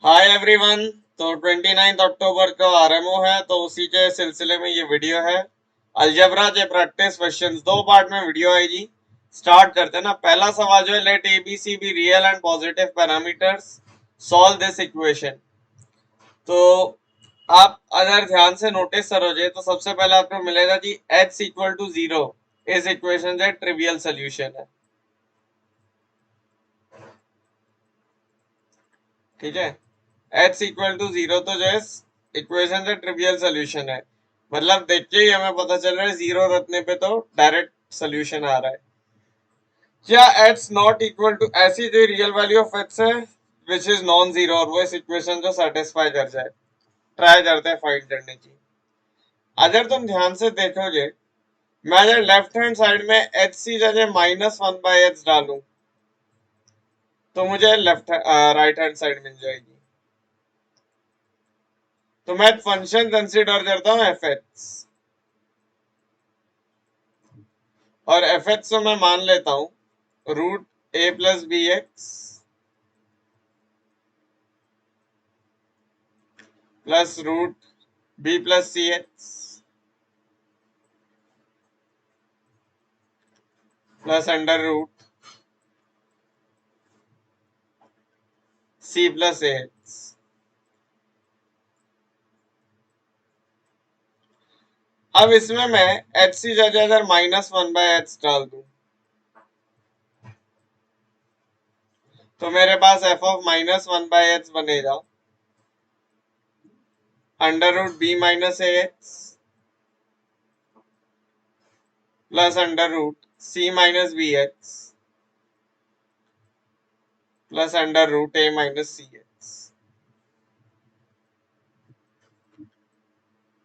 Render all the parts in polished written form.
Hi everyone. तो 29 अक्टूबर को RMO है, तो उसी के सिलसिले में ये वीडियो है। अलजेब्रा के प्रैक्टिस क्वेश्चंस दो पार्ट में वीडियो आएगी। स्टार्ट करते हैं ना। पहला सवाल जो है, let ABC be real and positive parameters, solve this equation. तो आप अगर ध्यान से नोटिस करोगे तो सबसे पहले आपको मिलेगा कि h इक्वल टू 0 इस इक्वेशन का ट्रिवियल सोल्यूशन है। ठीक है, h इक्वल टू 0 तो जो है इक्वेशन का ट्रिवियल सोल्यूशन है। मतलब देख के ही हमें पता चल रहा है, जीरो रखने पे तो डायरेक्ट सोल्यूशन आ रहा है। क्या h नॉट इक्वल टू, ऐसी जो रियल वैल्यू ऑफ h है विच इज नॉन जीरो, और वो इस इक्वेशन को सेटिस्फाई कर जाए। ट्राई करते हैं फाइंड करने की। अगर तुम ध्यान से देखोगे, मैं अगर लेफ्ट हैंड साइड में h की जगह -1/h डालूं तो मुझे लेफ्ट राइट हैंड साइड मिल जाएगी। तो मैं फंक्शन कंसीडर करता हूँ एफ एच, और एफ एच को मैं मान लेता हूँ root A plus B X plus root B plus C X plus under root C plus A X. अब इसमें मैं एच सी जगह अगर -1/h डाल दूं तो मेरे पास एफ ऑफ -1/h बनेगा under root B minus A X plus under root C minus B X plus under root A minus C X.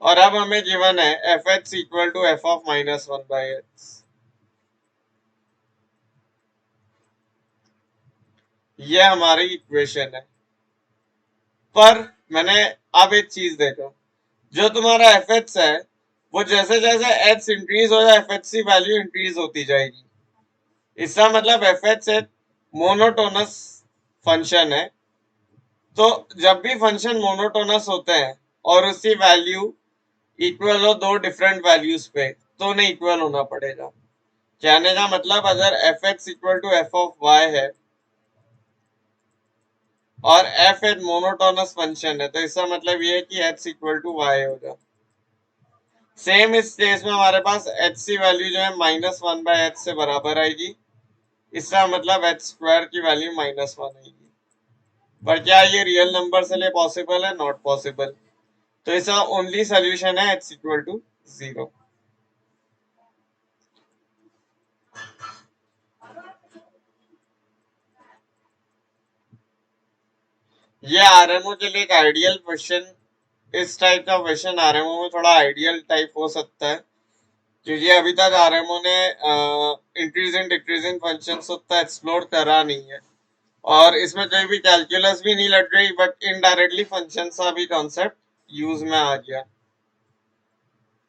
और अब हमें गिवन है F H equal to F of -1/h। ये हमारी equation है। पर मैंने अब एक चीज देखो, जो तुम्हारा एफ एच है वो जैसे जैसे एच इंक्रीज हो जाए एफ एच की वैल्यू इंक्रीज होती जाएगी। इसका मतलब एफ एच एक मोनोटोनस फंक्शन है। तो जब भी फंक्शन मोनोटोनस होते हैं और उसकी वैल्यू इक्वल हो दो डिफरेंट वैल्यूज पे, तो उन्हें इक्वल होना पड़ेगा। कहने का मतलब, अगर f x equal to F of y है और एफ एक मोनोटोनस फंक्शन है, तो इसका मतलब ये है कि एच इक्वल टू वाई होगा। सेम इस केस में हमारे पास एच की वैल्यू जो है -1/h से बराबर आएगी। इसका मतलब एच स्क्वायर की वैल्यू -1 आएगी। पर क्या ये रियल नंबर से लिए पॉसिबल है? Not possible. तो इसका ओनली सोल्यूशन है एच इक्वल टू 0। ये आरएमओ के लिए एक आइडियल क्वेश्चन, इस टाइप का क्वेश्चन आरएमओ में थोड़ा आइडियल टाइप हो सकता है, क्योंकि अभी तक आरएमओ ने इंक्रीजिंग डिक्रीजिंग फंक्शंस उतना एक्सप्लोर करा नहीं है। और इसमें कोई भी कैलकुलस भी नहीं लग रही, बट इनडायरेक्टली फंक्शन का भी कॉन्सेप्ट यूज में आ गया।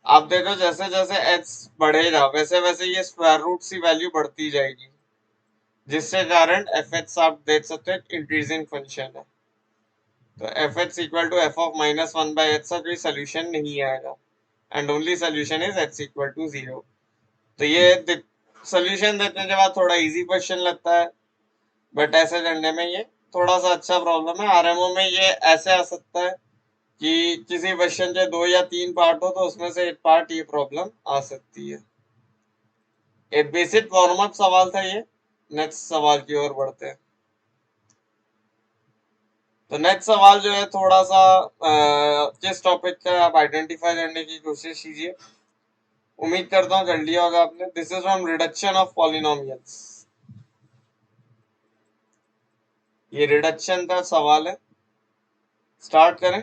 आप देखो, जैसे जैसे एच बढ़ेगा वैसे वैसे ये स्क्वायर रूट की वैल्यू बढ़ती जाएगी, जिसके कारण एफ एच आप देख सकते हैं इंक्रीजिंग फंक्शन है। तो f H equal to F of -1/h का कोई सोल्यूशन नहीं आएगा, and only solution is h equal to 0। तो ये सोल्यूशन देखने के बाद थोड़ा इजी क्वेश्चन लगता है, बट ऐसे करने में ये थोड़ा सा अच्छा प्रॉब्लम है। आरएमओ में ये ऐसे आ सकता है कि किसी क्वेश्चन के 2 या 3 पार्ट हो तो उसमें से एक पार्ट ये प्रॉब्लम आ सकती है। एक बेसिक वार्म अप सवाल था ये। नेक्स्ट सवाल की ओर बढ़ते हैं। तो नेक्स्ट सवाल जो है थोड़ा सा किस टॉपिक का आप आइडेंटिफाई करने की कोशिश कीजिए। उम्मीद करता हूँ कर लिया होगा आपने। This is from reduction of polynomials. ये रिडक्शन का सवाल है। स्टार्ट करें।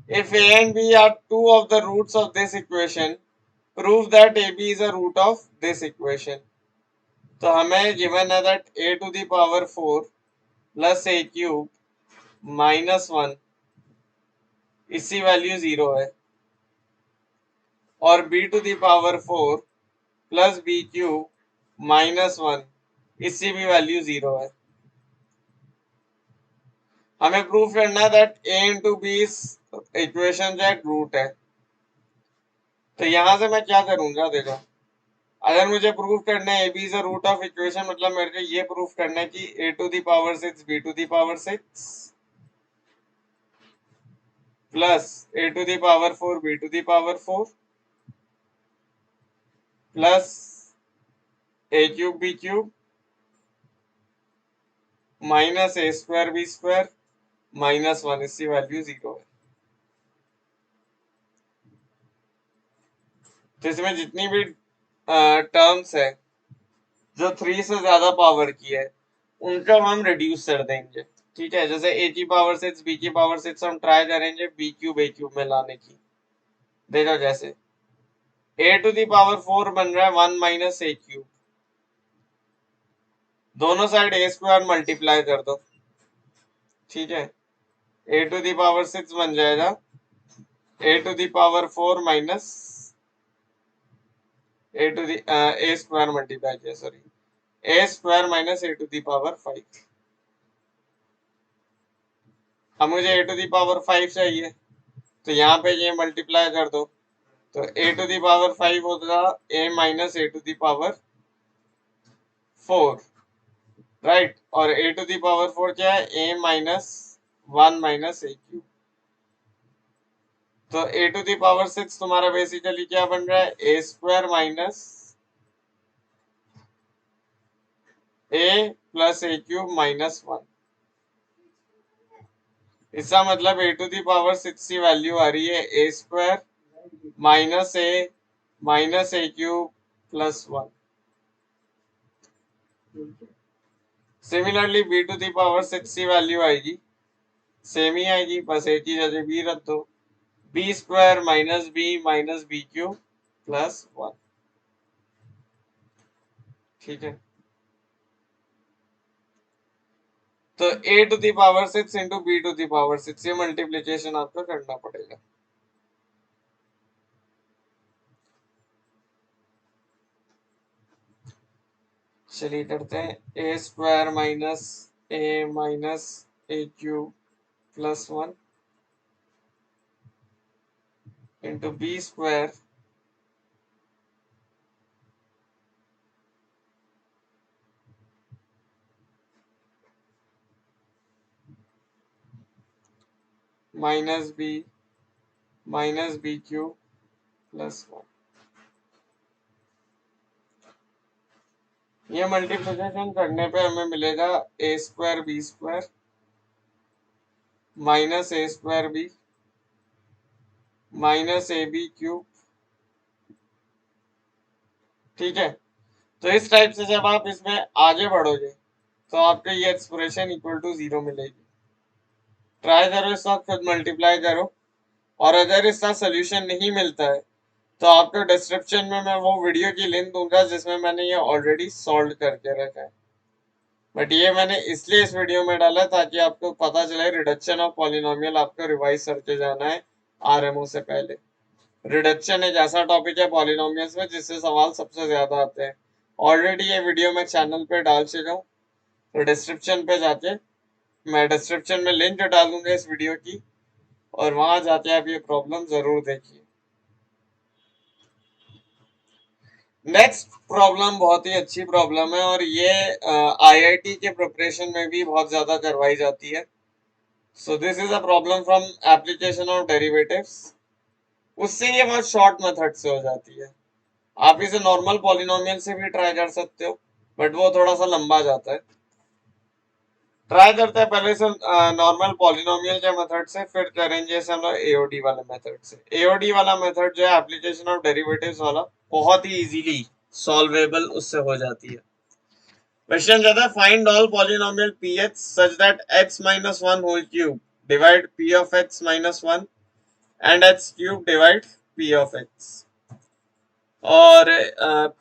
If a and b are two of the roots of this equation, prove that ab is a root of this equation. तो हमें given है that a to the power 4 plus a cube -1 इसकी value 0 है, और b to the power 4 plus b cube -1 इसकी भी value 0 है। हमें प्रूफ करना है that a into b equation जो है रूट है। तो यहां से मैं क्या करूंगा, देखो अगर मुझे प्रूफ करना है A B is a root of equation, मतलब मेरे को ये प्रूफ करना है कि A to the power 6 B to the power 6 plus A to the power 4 B to the power 4 plus A cube B cube minus A square B square minus 1, इसकी value 0 है। तो इसमें जितनी भी टर्म्स है जो 3 से ज्यादा पावर की है उनका हम रिड्यूस कर देंगे। ठीक है, जैसे ए की पावर 6 बी की पावर 6 हम ट्राई करेंगे बी क्यूब ए क्यूब में लाने की। देखो जैसे ए टू दी पावर 4 बन रहा है 1 माइनस ए क्यूब, दोनों साइड ए स्क्वायर मल्टीप्लाई कर दो। ठीक है, ए टू दी पावर 6 बन जाएगा A to the power 4 minus A to the A square multiply किया, sorry A square minus A to the power 5। अब मुझे ए टू दी पावर 5 चाहिए, तो यहाँ पे ये मल्टीप्लाई कर दो, तो ए टू दी पावर 5 होगा A minus A to the power 4, right. और ए टू दी पावर 4 क्या है, A minus 1 minus A cube. तो ए टू दी पावर 6 तुम्हारा बेसिकली क्या बन रहा है, A square minus A plus A cube minus 1। इसका मतलब ए टू दी पावर 6 की वैल्यू आ रही है A square minus A cube plus 1। Similarly B to the power 6 की वैल्यू आएगी, सेम ही आएगी, बस एक ही जगह बी रख दो, B square minus B cube plus 1। ठीक है, तो A to the power 6 into B to the power 6 ये मल्टीप्लीकेशन आपको करना पड़ेगा। चलिए करते हैं, A square minus A cube plus 1 into B square minus B cube plus 1। ये मल्टीप्लिकेशन करने पे हमें मिलेगा A square B square minus A square B minus A B cube. ठीक है, तो इस टाइप से जब आप इसमें आगे बढ़ोगे तो आपको ये एक्सप्रेशन इक्वल टू 0 मिलेगी। ट्राई करो इसका, खुद मल्टीप्लाई करो, और अगर इसका सोल्यूशन नहीं मिलता है तो आपको डिस्क्रिप्शन में मैं वो वीडियो की लिंक दूंगा जिसमें मैंने ये ऑलरेडी सॉल्व करके रखा है। बट ये मैंने इसलिए इस वीडियो में डाला ताकि आपको पता चले रिडक्शन ऑफ पॉलिनोमियल आपको रिवाइज करके जाना है आरएमओ से पहले। रिडक्शन एक ऐसा टॉपिक है पॉलिनोमियल्स में जिससे सवाल सबसे ज्यादा आते हैं। ऑलरेडी ये वीडियो मैं चैनल पे डाल चुका हूँ, तो डिस्क्रिप्शन पे जाके मैं डिस्क्रिप्शन में लिंक डाल दूंगा इस वीडियो की, और वहां जाके आप ये प्रॉब्लम जरूर देखिए। नेक्स्ट प्रॉब्लम बहुत ही अच्छी प्रॉब्लम है, और ये आईआईटी के प्रिपरेशन में भी बहुत ज्यादा करवाई जाती है। So this is a problem from application of derivatives. उससे ये बहुत शॉर्ट मेथड से हो जाती है। आप इसे नॉर्मल पॉलिनोमियल से भी ट्राई कर सकते हो, बट वो थोड़ा सा लंबा जाता है। ट्राई करते हैं पहले से नॉर्मल पॉलिनोमियल के मेथड से, फिर करेंगे इसे हम लोग एओडी वाले मेथड से। एओडी वाला मेथड जो है एप्लीकेशन ऑफ डेरिवेटिव्स वाला, बहुत ही इजीली सॉल्वेबल उससे हो जाती है। क्वेश्चन कहता है find all polynomial px such that x minus 1 whole cube divide p of x minus 1 and x cube divide p of x। और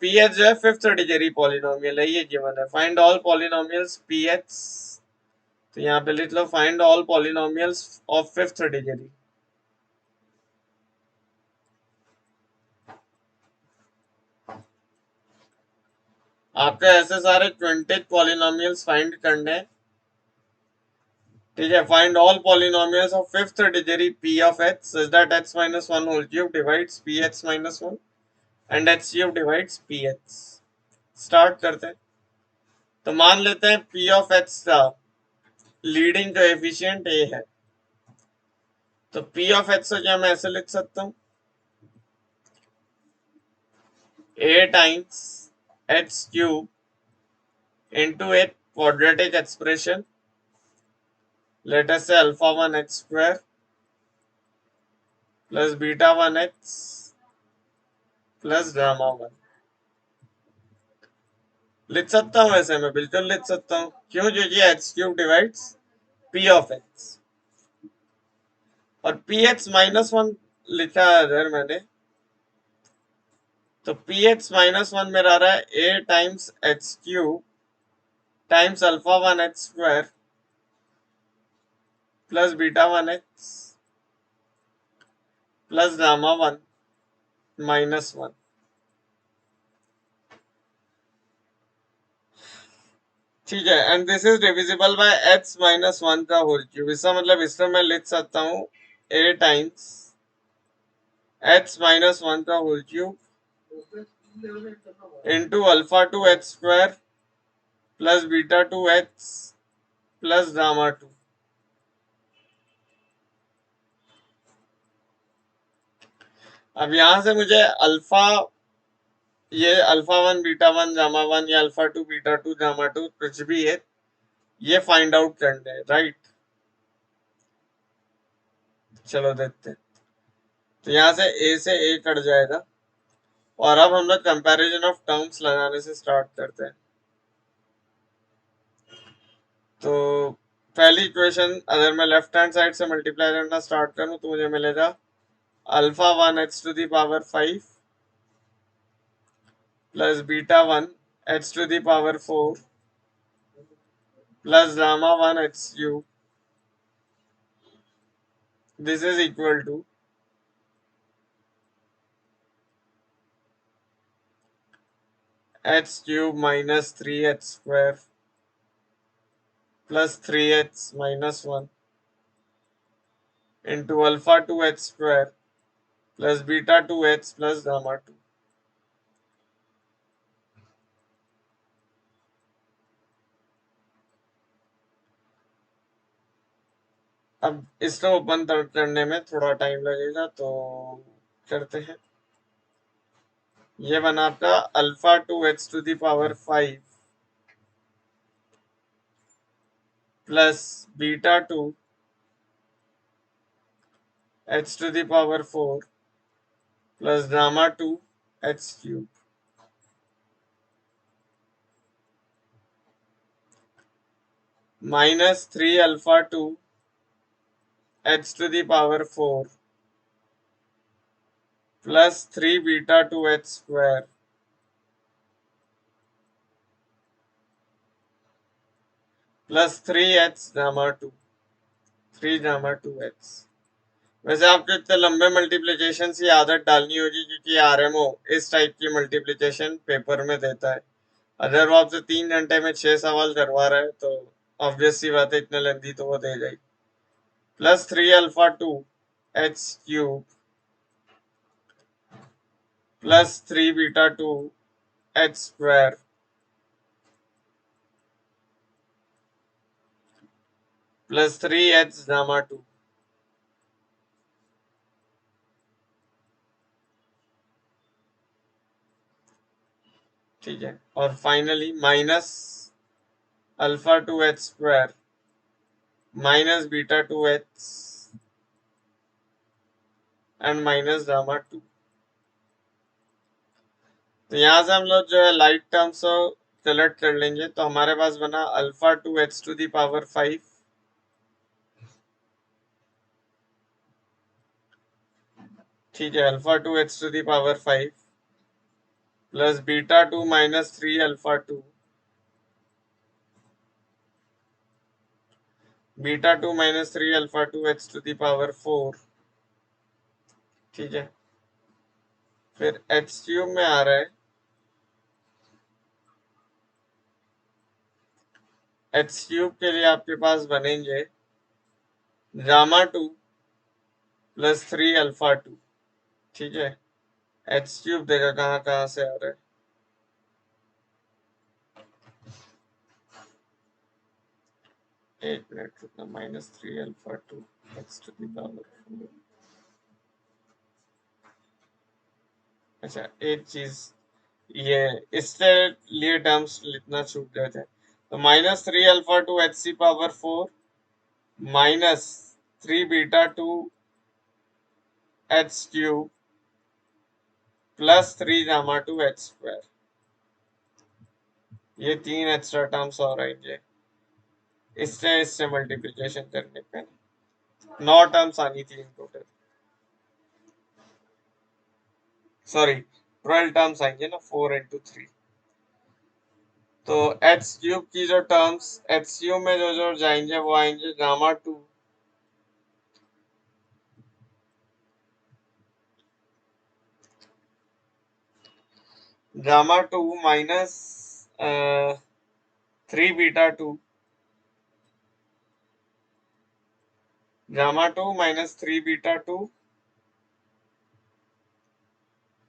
पी एच जो है फिफ्थ डिग्री पॉलिनोमियल है, ये गिवन है। Find all polynomials P X, तो यहाँ पे लिख लो find all polynomials of fifth degree. आपको ऐसे सारे 20 पॉलिनोमियल्स फाइंड करने, ठीक है, find all polynomials of fifth degree p of h such that h minus 1 whole cube divides ph minus 1 and h cube divides ph। Start करते हैं। तो मान लेते हैं p ऑफ h का लीडिंग कोएफिशिएंट a है, तो p ऑफ h से क्या मैं ऐसे लिख सकता हूँ, a times h cube into a quadratic expression, let us say alpha 1 h square plus beta 1 h plus gamma 1। लिख सकता हूँ ऐसे, मैं बिल्कुल लिख सकता हूँ। क्यों? क्योंकि h cube divides p of h और ph माइनस 1 लिखा है अगर मैंने, तो ph माइनस 1 मेरा आ रहा है a times h cube times alpha 1 h square plus beta 1 h plus gamma 1 minus 1। ठीक है, and this is divisible bye h minus 1 का होल क्यूब। इसका मतलब इसमें मैं लिख सकता हूँ a टाइम्स h माइनस 1 का whole cube into alpha 2 h square plus beta 2 h plus gamma 2। अब यहां से मुझे अल्फा, ये अल्फा 1 बीटा 1 गामा 1 या अल्फा 2 बीटा 2 गामा 2 कुछ भी है, ये फाइंड आउट करना है, राइट। चलो देखते हैं। तो यहाँ से a से a कट जाएगा और अब हम लोग कंपैरिजन ऑफ टर्म्स लगाने से स्टार्ट करते हैं। तो पहली इक्वेशन अगर मैं लेफ्ट हैंड साइड से मल्टीप्लाई करना स्टार्ट करूं तो मुझे मिलेगा alpha 1 h to the power 5 plus beta 1 h to the power 4 plus gamma 1 h cube, this is equal to h cube minus 3h square plus 3h minus 1 into alpha 2h square plus beta 2h plus gamma 2। अब इसको open करने में थोड़ा time लगेगा, तो करते हैं। ये बना आपका alpha 2h to the power 5 plus beta 2 h to the power 4 plus gamma 2 h cube. Minus 3 alpha 2 h to the power 4 plus 3 beta 2 h square plus 3h gamma 2 3 gamma 2h। वैसे आपको इतने लंबे मल्टीप्लीकेशन की आदत डालनी होगी, क्योंकि RMO इस टाइप की मल्टीप्लीकेशन पेपर में देता है। अगर वो आपसे 3 घंटे में 6 सवाल करवा रहा है तो ऑब्वियस सी बात है, इतने लेंथी तो वो देगा ही। Plus 3 alpha 2 h cube plus 3 beta 2 h square plus 3h gamma 2। ठीक है, और finally minus alpha 2 h square minus beta 2 h and minus gamma 2। तो यहाँ से हम लोग जो है लाइट टर्म्स सेलेक्ट कर लेंगे, तो हमारे पास बना alpha 2 h to the power 5 ठीक है, alpha 2 h to the power 5 plus beta 2 minus 3 alpha 2 beta 2 minus 3 alpha 2 h to the power 4। ठीक है, फिर h क्यूब में आ रहा है h क्यूब के लिए आपके पास बनेंगे गामा 2 प्लस 3 अल्फा 2। ठीक है, एच क्यूब देखा कहाँ कहाँ से आ रहा है। एक मिनट रुकना, -3 alpha 2 x to the power 4। अच्छा, एक चीज ये इससे लिए टर्म्स लिखना छूट गए थे। तो -3 अल्फा 2 एच सी power 4 -3 beta 2 h cube +3 gamma 2 h square. ये तीन एक्स्ट्रा टर्म्स और आएंगे इससे मल्टीप्लिकेशन करने पे। 9 टर्म्स आनी थी इन टोटल, सॉरी 12 टर्म्स आएंगे ना, 4 इंटू 3। तो एच क्यूब की जो टर्म्स एच क्यूब में जो जो जाएंगे वो आएंगे gamma 2 minus 3 beta 2 gamma 2 -3 beta 2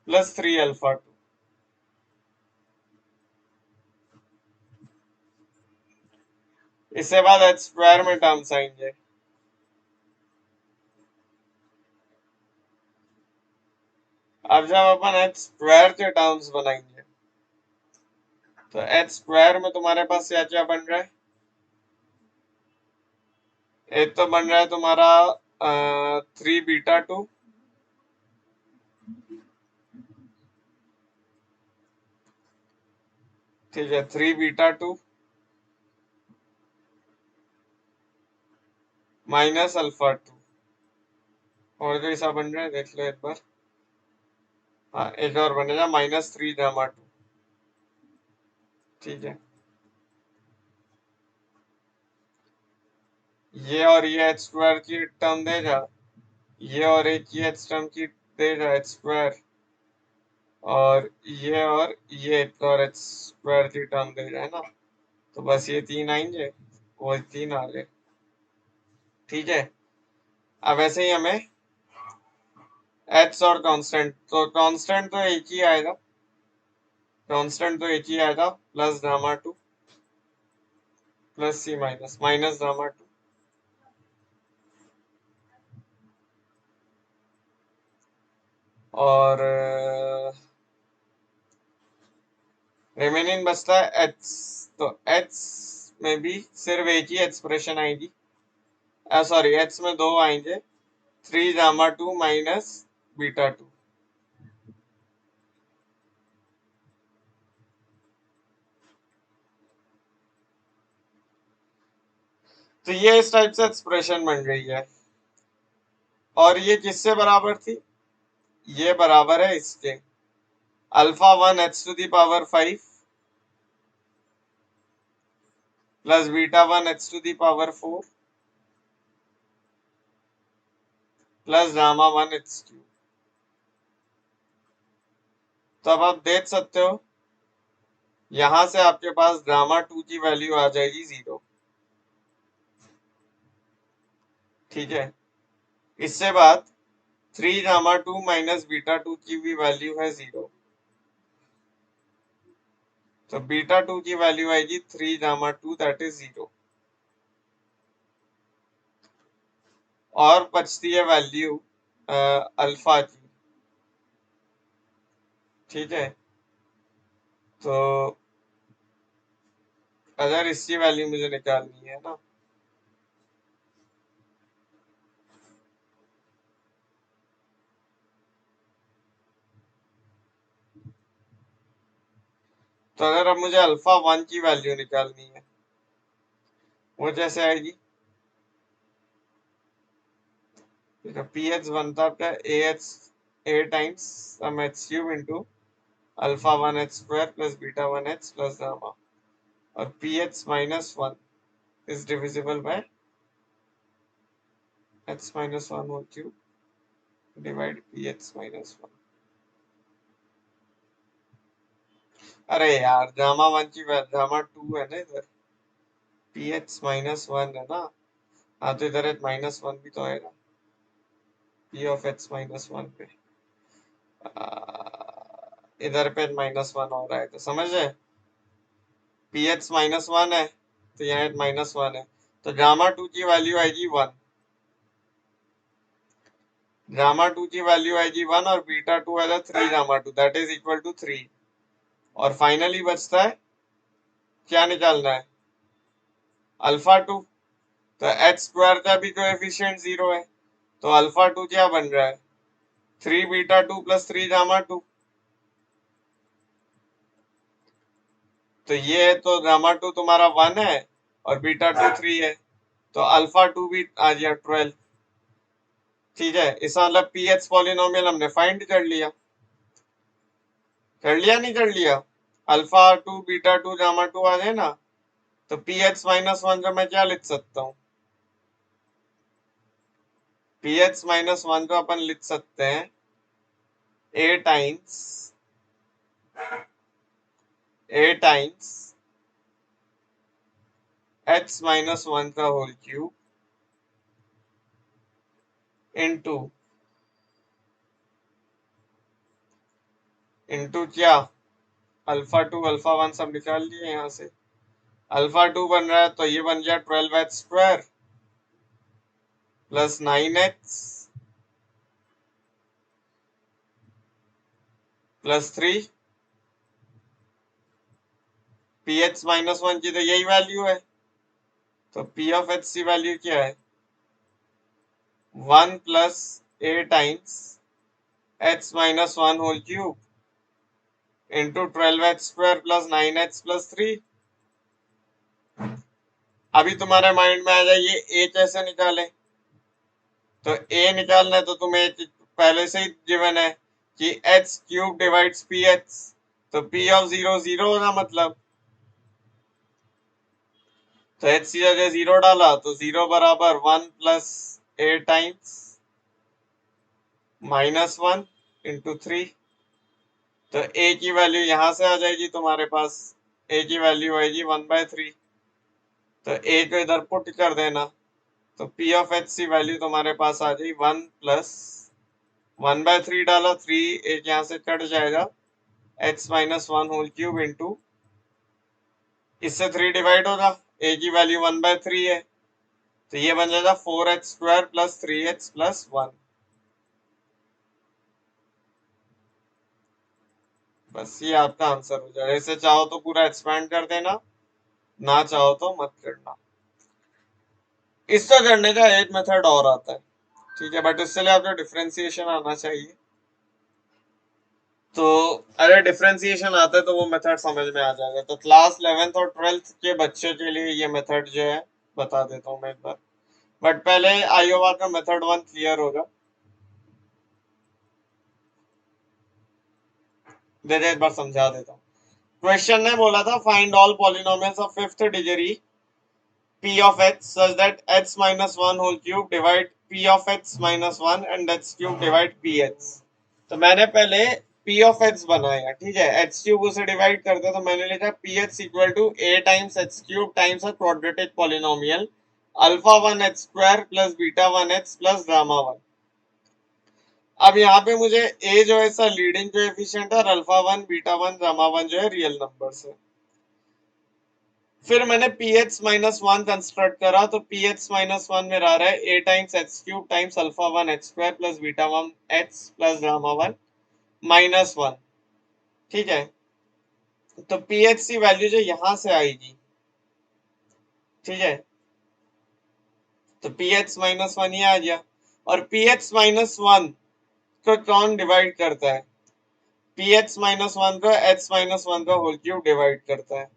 +3 alpha 2। इसके बाद एच स्क्वायर में टर्म्स आएंगे। अब जब अपन एच स्क्वायर के टर्म्स बनाएंगे तो एच स्क्वायर में तुम्हारे पास क्या क्या बन रहा है। एक तो बन रहा है तुम्हारा 3 बीटा 2 ठीक है, 3 बीटा 2 माइनस अल्फा 2। और कैसा बन रहा है देख लो एक बार। हाँ, एक और बनेगा -3 गामा 2। ठीक है, ये और ये एच स्क्वायर की टर्म देगा, ये और एक ये एच टर्म की देगा एच स्क्वायर, और ये एक और एच स्क्वायर की टर्म देगा, है ना। तो बस ये तीन आएंगे, वो तीन आ गए। ठीक है, अब ऐसे ही हमें एच और कांस्टेंट, तो कांस्टेंट तो एक ही आएगा, प्लस गामा 2 प्लस सी माइनस गामा 2। और रिमेनिंग बचता है एच। तो एच में भी सिर्फ एक ही एक्सप्रेशन आएगी, सॉरी एच में दो आएंगे, 3 गामा 2 माइनस बीटा 2। तो ये इस टाइप से एक्सप्रेशन बन रही है, और ये किससे बराबर थी, ये बराबर है इसके alpha 1 h to the power 5 plus beta 1 h to the power 4 plus gamma 1 h cube. तो अब आप देख सकते हो यहां से आपके पास गामा 2 की वैल्यू आ जाएगी 0। ठीक है, इससे बाद 3 गामा 2 माइनस बीटा 2 की भी वैल्यू है 0। तो बीटा 2 की वैल्यू आएगी 3 गामा 2 दैट इज 0। और बचती है वैल्यू अल्फा की। ठीक है, तो अगर इसकी वैल्यू मुझे निकालनी है ना, तो अगर अब मुझे अल्फा 1 की वैल्यू निकालनी है, वो जैसे आएगी, पी एच बनता है A H A times some H cube into alpha 1 H square plus beta 1 H plus gamma, और P H -1 is divisible by H -1 whole cube divide P H -1। अरे यार, गामा 1 की वैल्यू गामा 2 है ना इधर, P H -1 है ना, हाँ तो इधर -1 भी तो आएगा पी ऑफ एच -1 पे। इधर पे -1 हो रहा है तो समझ रहे, पी एच -1 है तो यहाँ -1 है, तो गामा टू की वैल्यू आएगी 1, गामा टू की वैल्यू आएगी 1 और बीटा टू आएगा 3 gamma two, that is equal to 3। और फाइनली बचता है, क्या निकालना है, अल्फा टू। तो एच स्क्वायर का भी कोएफिशिएंट 0 है, तो अल्फा टू क्या बन रहा है, 3 beta two plus 3 gamma to. तो ये है, तो गामा टू तुम्हारा 1 है और बीटा टू 3 है, तो अल्फा टू भी आ गया 12। ठीक है, इसका मतलब पी एच पॉलिनोमियल हमने फाइंड कर लिया नहीं कर लिया, alpha two beta two gamma two आ जाए ना, तो पी एच -1 का मैं क्या लिख सकता हूँ, पी एच -1 को अपन लिख सकते हैं ए टाइम्स एच -1 का होल क्यूब इंटू क्या, अल्फा 1 सब निकाल लिए यहाँ से, अल्फा 2 बन रहा है तो ये बन गया 12h square plus 9h plus 3, P H -1 की तो यही वैल्यू है, तो पी ऑफ एच की वैल्यू क्या है, 1 प्लस ए times H -1 whole cube into 12h square plus 9h plus 3। अभी तुम्हारे माइंड में आ जाए ये ए कैसे निकाले, तो ए निकालना है तो तुम्हें पहले से ही गिवन है कि H cube divides P H, तो पी ऑफ 0 0 होगा, मतलब तो एच की जगह 0 डाला तो 0 बराबर 1 प्लस ए टाइम्स -1 इंटू 3, तो ए की वैल्यू यहां से आ जाएगी तुम्हारे पास, ए की वैल्यू आएगी 1/3, तो ए को इधर पुट कर देना, तो पी ऑफ एच की वैल्यू तुम्हारे पास आ जाएगी 1 प्लस 1/3 डाला, 3 एक यहाँ से कट जाएगा, एच -1 होल क्यूब इंटू, इससे 3 डिवाइड होगा, ए की वैल्यू 1/3 है, तो ये बन जाएगा 4h square plus 3h plus 1। बस ये आपका आंसर हो जाएगा, इसे चाहो तो पूरा एक्सपैंड कर देना, ना चाहो तो मत करना। इसका करने का एक मेथड और आता है, ठीक है, बट इससे लिए आपको डिफरेंशिएशन आना चाहिए, तो अगर डिफरेंशिएशन आता है तो वो मेथड समझ में आ जाएगा। तो क्लास 11th और 12th के बच्चों के लिए ये मेथड जो है बता देता हूँ मैं एक बार, बट पहले आयोवा का मेथड 1 क्लियर होगा। दे एक बार समझा देता हूँ। क्वेश्चन ने बोला था find all polynomials of fifth degree p of h such that h minus 1 whole cube divide p of h minus 1 and h cube divide ph। तो मैंने पहले p of h बनाया, ठीक है, h cube उसे डिवाइड करते तो मैंने लिखा ph equal to a times h cube times a quadratic polynomial alpha 1 h square plus beta 1 h plus gamma 1। अब यहाँ पे मुझे a जो है सर लीडिंग कोएफिशिएंट है और अल्फा 1 बीटा 1 गामा 1 जो है रियल नंबर्स है। फिर मैंने ph -1 कंस्ट्रक्ट करा, तो ph -1 में रहा है a times h cube times alpha 1 h square plus beta 1 h plus gamma 1 -1। ठीक है, तो ph की वैल्यू जो यहां से आएगी, ठीक है, तो ph -1 ये आ गया, और ph -1 को कौन डिवाइड करता है, ph -1 को h -1 का होल क्यूब डिवाइड करता है,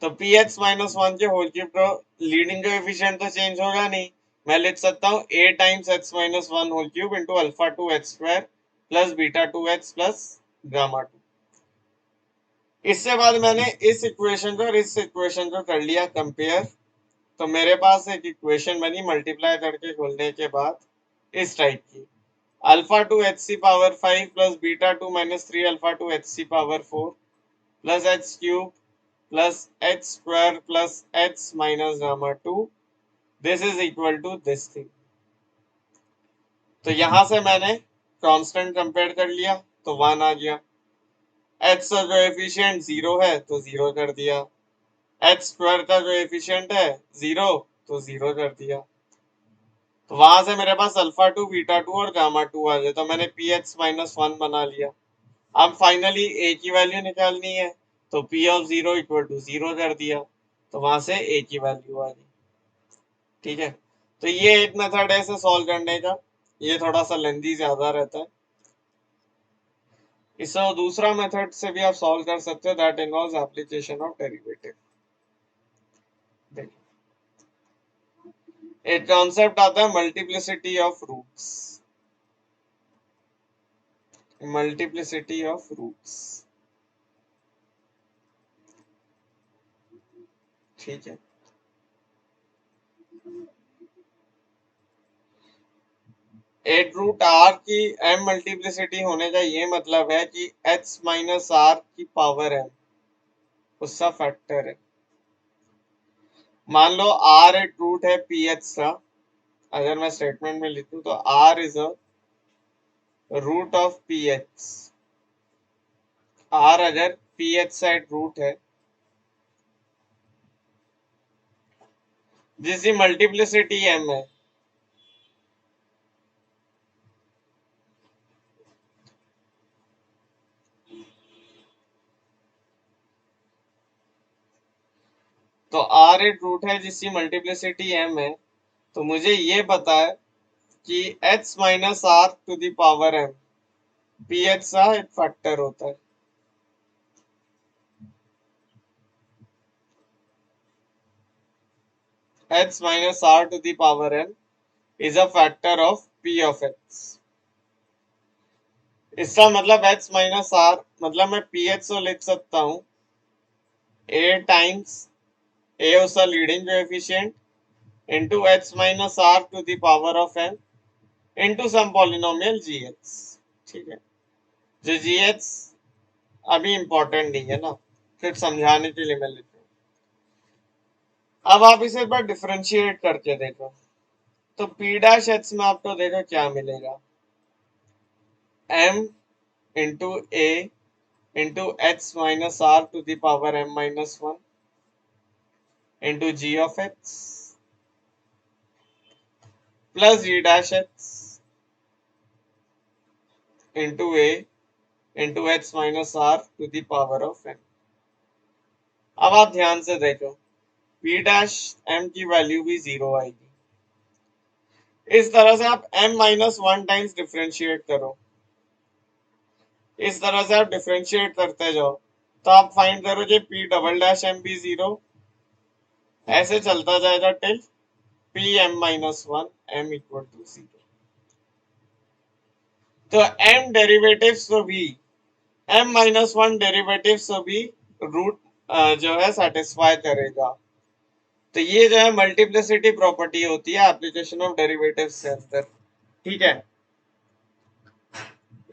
तो ph -1 के होल क्यूब को लीडिंग कोएफिशिएंट तो चेंज होगा नहीं, मैं लिख सकता हूँ a times h -1 whole cube into alpha 2 h square plus beta 2 h plus gamma 2। इससे बाद मैंने इस इक्वेशन को और इस इक्वेशन को कर लिया कंपेयर, तो मेरे पास एक इक्वेशन बनी मल्टीप्लाई करके खोलने के बाद इस टाइप की, alpha 2 h c power 5 plus beta 2 -3 alpha 2 h c power 4 plus h cube plus h square plus h minus gamma 2 this is equal to this thing. तो यहां से मैंने कांस्टेंट कंपेयर कर लिया तो 1 आ गया। एच का जो एफिशिएंट 0 है तो 0 कर दिया। एच स्क्वायर का जो एफिशिएंट है 0 तो 0 कर दिया। तो वहां से मेरे पास अल्फा 2 बीटा 2 और गामा 2 आ गए, तो मैंने पी एच माइनस 1 बना लिया। अब फाइनली ए की वैल्यू निकालनी है, तो पी ऑफ 0 इक्वल टू 0 कर दिया, तो वहां से ए की वैल्यू आ गई। ठीक है, तो ये एक मेथड है इसे सॉल्व करने का, ये थोड़ा सा लेंथी ज्यादा रहता है। इसे दूसरा मेथड से भी आप सॉल्व कर सकते हो, that involves application of derivative. एक कॉन्सेप्ट आता है multiplicity of roots. Multiplicity of roots, ठीक है। एक रूट आर की एम मल्टीप्लिसिटी होने का ये मतलब है कि एच माइनस आर की पावर एम उसका फैक्टर है। मान लो आर एक रूट है पी एच का, अगर मैं स्टेटमेंट में लिखूं तो r is a root of p h. R अगर पी एच का एक रूट है जिसकी मल्टीप्लिसिटी एम है, तो आर एक रूट है जिसकी मल्टीप्लिसिटी एम है, तो मुझे ये पता है कि h minus r to the power m p h का एक फैक्टर होता है। H minus r to the power m is a factor of p of x. इसका मतलब एच माइनस आर मतलब मैं पी एच को लिख सकता हूँ ए टाइम्स ए उसका leading coefficient into h minus r to the power of n into some polynomial gh। ठीक है, जो gh अभी इंपॉर्टेंट नहीं है ना, फिर समझाने के लिए मैं लिख रहा हूँ। अब आप इसे एक बार डिफरेंशिएट करके देखो, तो p डैश h में आपको देखो क्या मिलेगा, m into a into h minus r to the power m minus 1 into g of x plus g dash h into a into h minus r to the power of n। अब आप ध्यान से देखो, p dash m की value भी 0 आएगी। इस तरह से आप m माइनस 1 टाइम्स डिफ्रेंशिएट करो, इस तरह से आप डिफ्रेंशिएट करते जाओ, तो आप फाइंड करोगे p डबल डैश m भी 0, ऐसे चलता जाएगा till p m minus 1 m equal to 0। तो m डेरिवेटिव्स को भी m माइनस 1 डेरिवेटिव्स को भी रूट जो है सेटिस्फाई करेगा। तो ये जो है मल्टीप्लिसिटी प्रॉपर्टी होती है एप्लीकेशन ऑफ डेरिवेटिव्स के अंदर। ठीक है,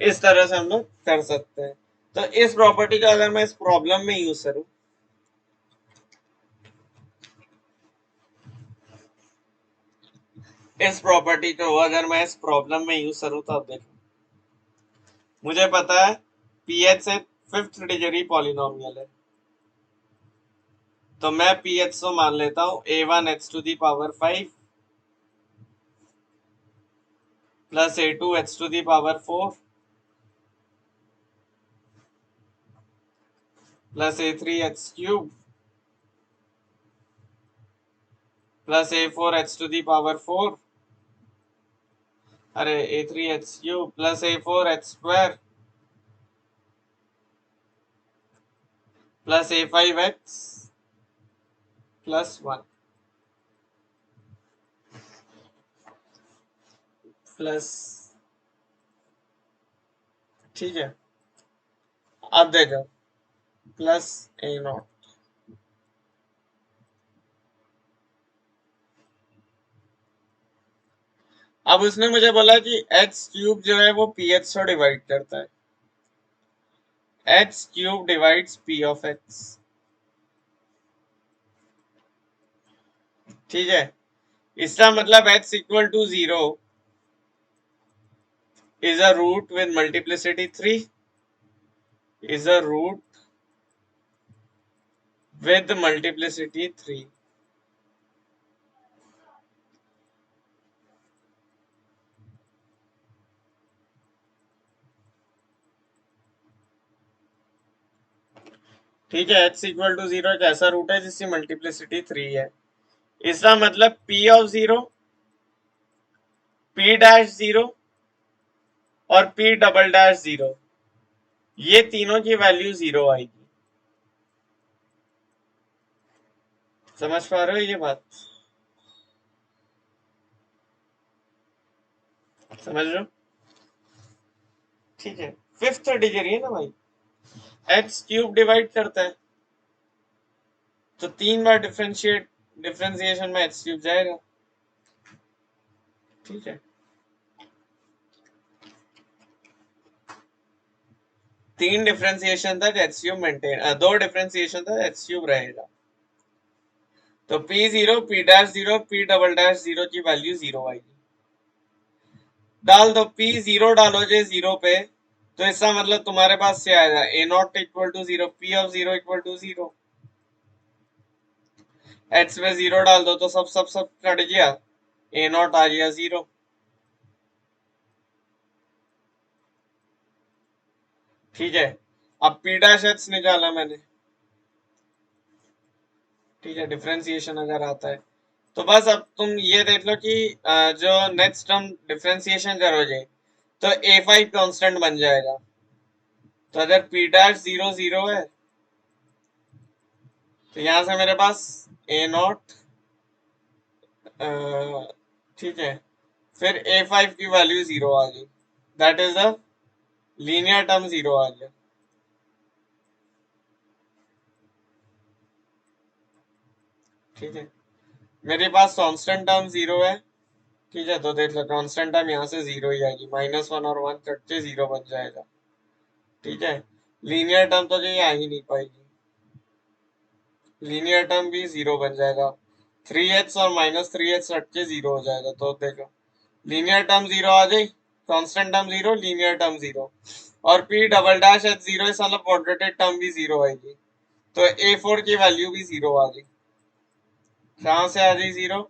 इस तरह से हम लोग कर सकते हैं। तो इस प्रॉपर्टी का अगर मैं इस प्रॉब्लम में यूज करूं, इस प्रॉपर्टी को अगर मैं इस प्रॉब्लम में यूज करूं, तो अब देखो मुझे पता है पी एच से फिफ्थ डिग्री पॉलिनोमियल है, तो मैं पी एच को मान लेता हूं A one H to the power 5 plus A two H to the power 4 plus A three H cube plus A four H to the power 4, अरे A three H cube plus A four H square plus A five X plus 1 plus. ठीक है, अब देखो plus A not. अब उसने मुझे बोला कि एच क्यूब जो है वो पी एच से डिवाइड करता है, h cube divides p of x. ठीक है, इसका मतलब h equal to 0 is a root with multiplicity 3 is a root with multiplicity 3. ठीक है, h इक्वल टू 0 एक ऐसा रूट है जिसकी मल्टीप्लिसिटी 3 है। इसका मतलब p ऑफ 0, p डैश 0 और p डबल डैश 0, ये तीनों की वैल्यू 0 आएगी। समझ पा रहे हो ये बात? समझ रहे हो? ठीक है, फिफ्थ डिग्री है ना भाई, एक्स क्यूब डिवाइड करता है तो 3 बार डिफरेंशिएशन में एक्स क्यूब जाएगा। ठीक है, 3 डिफरेंशिएशन तक एक्स क्यूब मेंटेन, 2 डिफरेंशिएशन तक एक्स क्यूब रहेगा। तो P 0, P dash 0, P double dash 0 की वैल्यू 0 आएगी। डाल दो, पी 0 डालो जे 0 पे, तो इसका मतलब तुम्हारे पास क्या आएगा, A not equal to 0, P of 0 equal to 0। X में 0 डाल दो तो सब सब सब कट गया, ए नॉट आ गया 0। ठीक है, अब पी डैश एक्स निकाला मैंने। ठीक है, डिफरेंशिएशन अगर आता है तो बस अब तुम ये देख लो कि जो नेक्स्ट टर्म डिफरेंशिएशन करोगे तो a5 कांस्टेंट बन जाएगा। तो अगर p डैश 0 0 है तो यहां से मेरे पास a नॉट, ठीक है, फिर a5 की वैल्यू 0 आ गई, that is the linear term 0 आ गया। ठीक है, मेरे पास कांस्टेंट टर्म 0 है। ठीक है, तो देख लो कांस्टेंट टर्म यहाँ से 0 ही आएगी, -1 और 1 कट के 0 बन जाएगा। ठीक है, लीनियर टर्म तो ये आ ही नहीं पाएगी, लीनियर टर्म भी 0 बन जाएगा। 3h और -3h हट के 0 हो जाएगा। तो देखो लीनियर टर्म 0 आ गई, कांस्टेंट टर्म 0, लीनियर टर्म 0, और p डबल डैश h 0 इस मतलब क्वाड्रेटिक टर्म भी 0 आएगी। तो a4 की वैल्यू भी 0 आ गई। कहां से आ गई 0?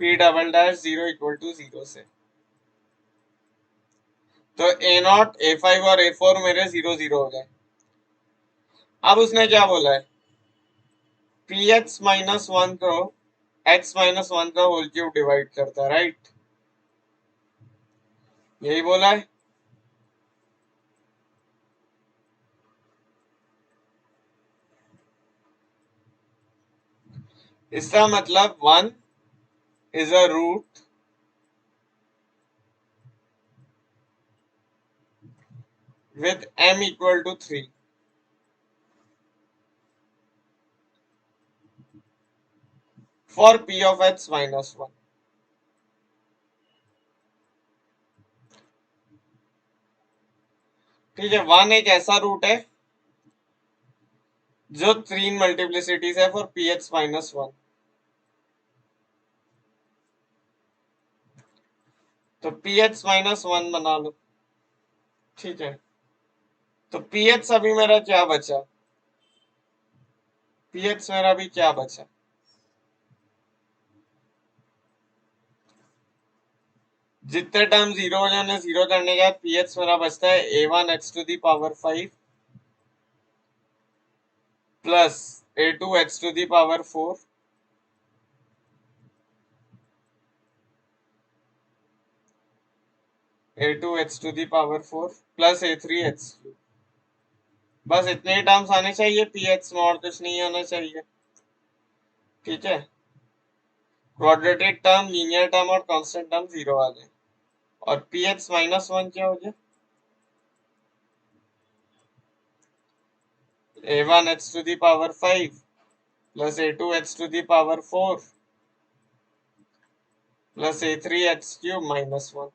p double dash 0 equal to 0 से। तो a नॉट, a5 और a4 मेरे 0 0 हो गए। अब उसने क्या बोला है, px माइनस 1 को x माइनस 1 का होल क्यूब डिवाइड करता है, राइट? यही बोला है। इसका मतलब 1 is a root with m equal to 3 for p of x minus 1। ठीक है, 1 एक ऐसा रूट है जो 3 मल्टीप्लिसिटीज है फॉर पी एक्स माइनस 1। तो पी एक्स माइनस 1 बना लो। ठीक है, तो पी एक्स अभी मेरा क्या बचा, पी एक्स मेरा अभी क्या बचा, जितने टर्म 0 हो जाने 0 करने के बाद पी एक्स मेरा बचता है a1 x to the power 5 plus a2 x to the power 4 a2 x to the power 4 plus a3 x। बस इतने ही टर्म्स आने चाहिए पी एक्स में, और कुछ नहीं आना चाहिए। ठीक है, क्वाड्रेटिक टर्म, लीनियर टर्म और कांस्टेंट टर्म 0 आ गए। और पी एक्स माइनस 1 क्या हो गया, a1 x to the power 5 plus a2 x to the power 4 plus a3 x cube minus 1।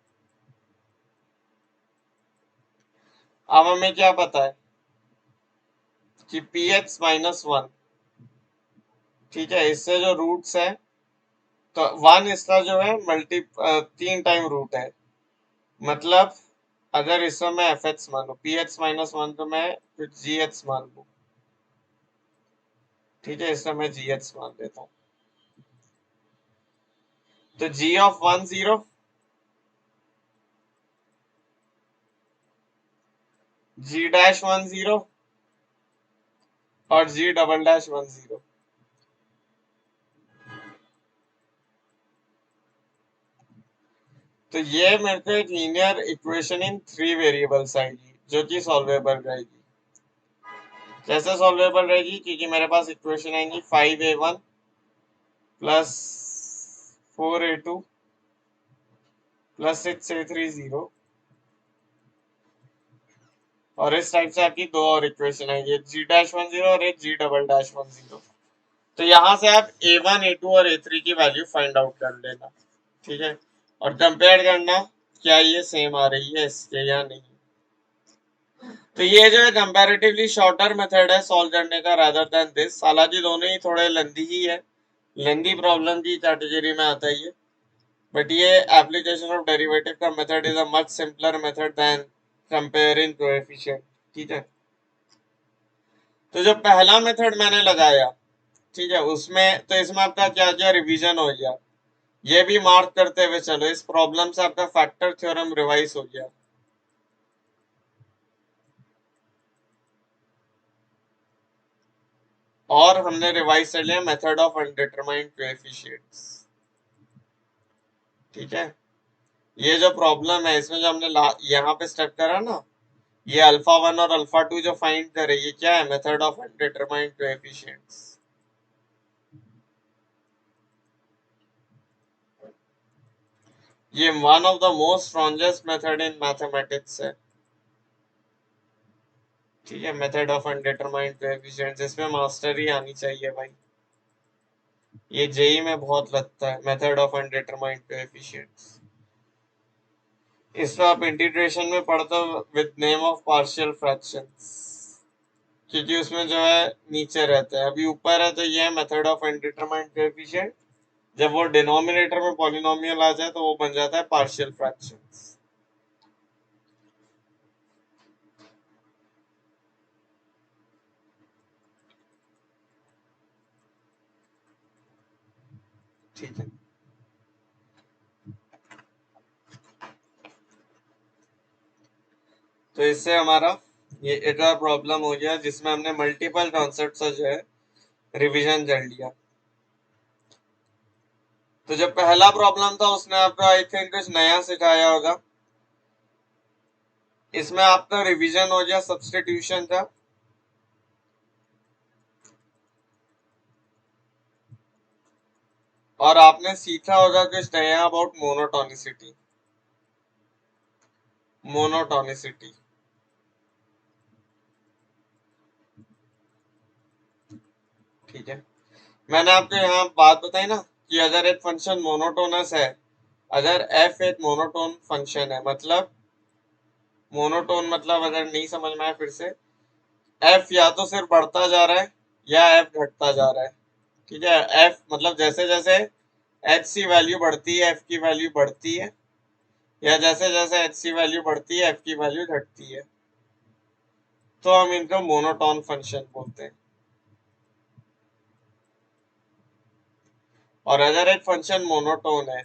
अब हमें क्या पता है कि पी एक्स माइनस 1, ठीक है, इससे जो रूट्स है तो 1 इसका जो है 3 टाइम रूट है, मतलब अगर इसमें मैं एफ एच मान लू, पी एच माइनस वन तो मैं फिर जी एच मान लू, ठीक है, इसमें मैं जी एच मान लेता हूँ। तो जी ऑफ 1 0, जी डैश 1 0 और जी डबल डैश 1 0। तो ये मेरे को एक लीनियर इक्वेशन इन 3 वेरिएबल्स आएगी जो कि सॉल्वेबल रहेगी। कैसे सॉल्वेबल रहेगी? क्योंकि मेरे पास इक्वेशन आएंगी 5a1 plus 4a2 plus 6a3 0, और इस टाइप से आपकी दो और इक्वेशन आएगी, एक जी डैश 1 0 और एक जी डबल डैश 1 0। तो यहाँ से आप a1 a2 और a3 की वैल्यू फाइंड आउट कर लेना, ठीक है, और कंपेयर करना क्या ये सेम आ रही है इसके या नहीं। तो ये जो है कंपैरेटिवली शॉर्टर मेथड है सॉल्व करने का रादर देन दिस। हालांकि दोनों ही थोड़े लेंदी ही है, लेंदी प्रॉब्लम की कैटेगरी में आता है ये, बट ये एप्लीकेशन ऑफ डेरिवेटिव का method is a much simpler method than comparing coefficient, ठीक है। तो जो पहला मेथड मैंने लगाया, ठीक है, उसमें तो इसमें आपका क्या क्या रिवीजन हो गया, ये भी मार्क करते हुए चलो, इस प्रॉब्लम से आपका फैक्टर थ्योरम रिवाइज हो गया। और हमने रिवाइज कर लिया मेथड ऑफ अनडिटरमाइंड कोएफिशिएंट्स, ठीक है। ये जो प्रॉब्लम है इसमें जो हमने यहाँ पे स्टेप करा ना, ये अल्फा 1 और अल्फा 2 जो फाइंड करे, ये क्या है? Method of undetermined coefficients. ये one of the most strongest method in mathematics है, ठीक है, मेथड ऑफ अनडिटरमाइंड कोएफिशिएंट्स। इसमें मास्टरी आनी चाहिए भाई, ये जेई में बहुत लगता है, मेथड ऑफ अनडिटरमाइंड कोएफिशिएंट्स। इसमें आप इंटीग्रेशन में पढ़ते हो with name of partial fractions, क्योंकि उसमें जो है नीचे रहता है, अभी ऊपर है तो ये है मेथड ऑफ अनडिटरमाइंड कोएफिशिएंट, जब वो डिनोमिनेटर में पॉलिनोमियल आ जाए तो वो बन जाता है पार्शियल फ्रैक्शंस। ठीक है, तो इससे हमारा ये एक और प्रॉब्लम हो गया जिसमें हमने मल्टीपल कॉन्सेप्ट से जो है रिवीजन कर लिया। तो जो पहला प्रॉब्लम था उसने आपको आई थिंक कुछ नया सिखाया होगा, इसमें आपका रिवीजन हो गया सब्स्टिट्यूशन का, और आपने सीखा होगा कुछ नया अबाउट मोनोटोनिसिटी। मोनोटोनिसिटी, ठीक है। मैंने आपको यहाँ बात बताई ना कि अगर एक फंक्शन मोनोटोनस है, अगर f एक मोनोटोन फंक्शन है, मतलब मोनोटोन मतलब अगर नहीं समझ में आए फिर से, f या तो सिर्फ बढ़ता जा रहा है या f घटता जा रहा है, ठीक है। f मतलब जैसे जैसे h की वैल्यू बढ़ती है f की वैल्यू बढ़ती है, या जैसे जैसे h की वैल्यू बढ़ती है f की वैल्यू घटती है, तो हम इनको मोनोटोन फंक्शन बोलते हैं। और अगर एक फंक्शन मोनोटोन है,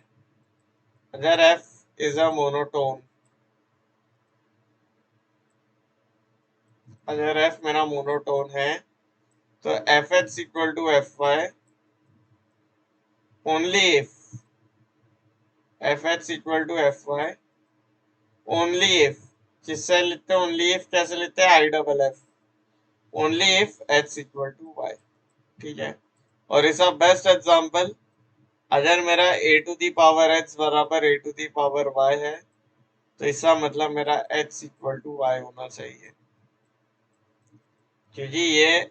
अगर f इज अ मोनोटोन, अगर f मेरा मोनोटोन है तो f H equal to f y only if, f H equal to f y only if, किससे लिखते हैं ओनली इफ? कैसे लिखते हैं? I double f, only if h equal to y, ठीक है। और इसका बेस्ट एग्जांपल, अगर मेरा a to the power h बराबर a to the power y है, तो इसका मतलब मेरा एच इक्वल टू वाई होना चाहिए, क्योंकि ये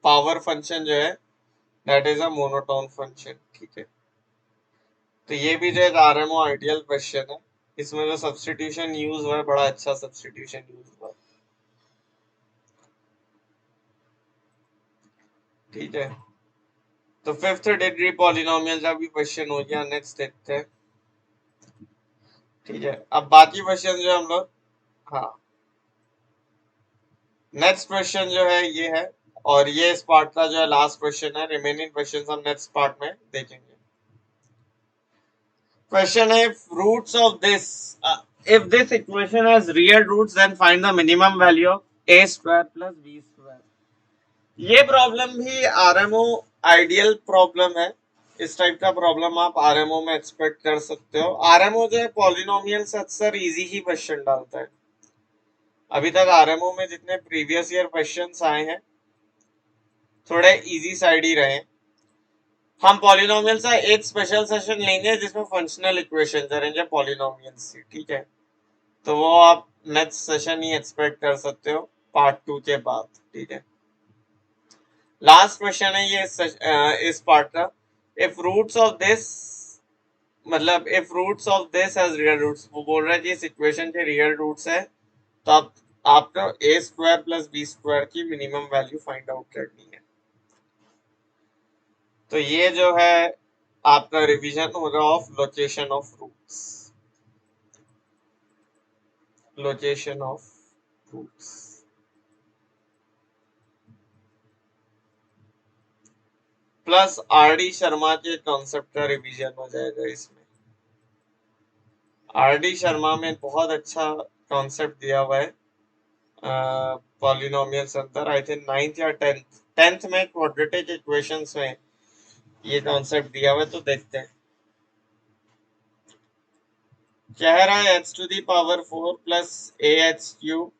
पावर फंक्शन जो है that is a monotone function, ठीक है। तो ये भी जो है आरएमओ आइडियल क्वेश्चन है, इसमें जो सब्स्टिट्यूशन यूज हुआ है बड़ा अच्छा सब्स्टिट्यूशन यूज हुआ है, ठीक है। तो फिफ्थ डिग्री पॉलिनोमियल का भी क्वेश्चन हो गया। नेक्स्ट देखते हैं। ठीक है, अब बाकी क्वेश्चन जो हम लोग, हाँ नेक्स्ट क्वेश्चन जो है ये है, और ये इस पार्ट का जो है लास्ट क्वेश्चन है। रिमेनिंग क्वेश्चन हम नेक्स्ट पार्ट में देखेंगे। क्वेश्चन है roots of this, if this equation has real roots then find the minimum value of a square plus b square। ये प्रॉब्लम भी आरएमओ आइडियल प्रॉब्लम है। इस type का प्रॉब्लम आप आरएमओ में एक्सपेक्ट कर सकते हो। आरएमओ जो है पॉलिनोमियल से अक्सर इजी ही क्वेश्चन डालता है। अभी तक आरएमओ में जितने प्रीवियस ईयर क्वेश्चंस आए हैं थोड़े इजी साइड ही रहे। हम पॉलिनोमियल से एक स्पेशल सेशन लेंगे जिसमें फंक्शनल इक्वेशन करेंगे पॉलिनोमियल्स से। ठीक है, तो वो आप नेक्स्ट सेशन ही एक्सपेक्ट कर सकते हो पार्ट 2 के बाद। ठीक है, लास्ट क्वेश्चन है ये इस पार्ट का। इफ रूट्स ऑफ दिस, मतलब if roots of this has real roots, वो बोल रहा है कि इस इक्वेशन के रियल रूट्स है, तो आपको a square plus b square की मिनिमम वैल्यू फाइंड आउट करनी है। तो ये जो है आपका रिवीजन होगा of location of roots, location of roots. Plus R D Sharma के कॉन्सेप्ट का रिवीजन हो जाएगा इसमें। आर डी शर्मा में बहुत अच्छा कॉन्सेप्ट दिया हुआ है पॉलिनोमियल्स अंदर। आई थिंक 9th या 10th में क्वाड्रेटिक इक्वेशंस में ये कॉन्सेप्ट दिया हुआ है। तो देखते हैं। कह रहा है h to the power 4 plus a h cube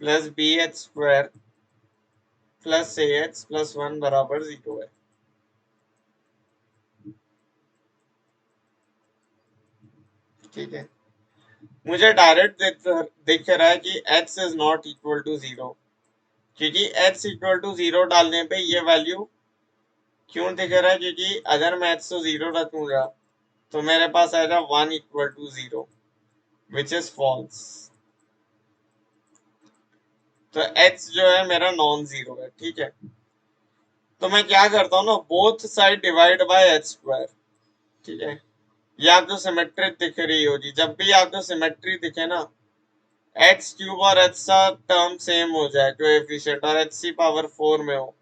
plus b h square plus a h plus 1 बराबर 0 है। ठीक है, मुझे डायरेक्ट दिख रहा है कि x is not equal to 0, क्योंकि x इक्वल टू 0 डालने पे ये वैल्यू क्यों दिख रहा है, क्योंकि अगर मैं x को 0 रखूंगा तो मेरे पास आएगा 1 equal to 0 which is false. तो x जो है मेरा नॉन जीरो है। ठीक है, तो मैं क्या करता हूँ ना, both side divide by h square. ठीक है, ये आपको सिमेट्रिक दिख रही होगी। जब भी आपको सिमेट्री दिखे ना, एक्स क्यूब और एच का टर्म सेम हो जाए कोएफिशिएंट और एच सी पावर 4 में हो,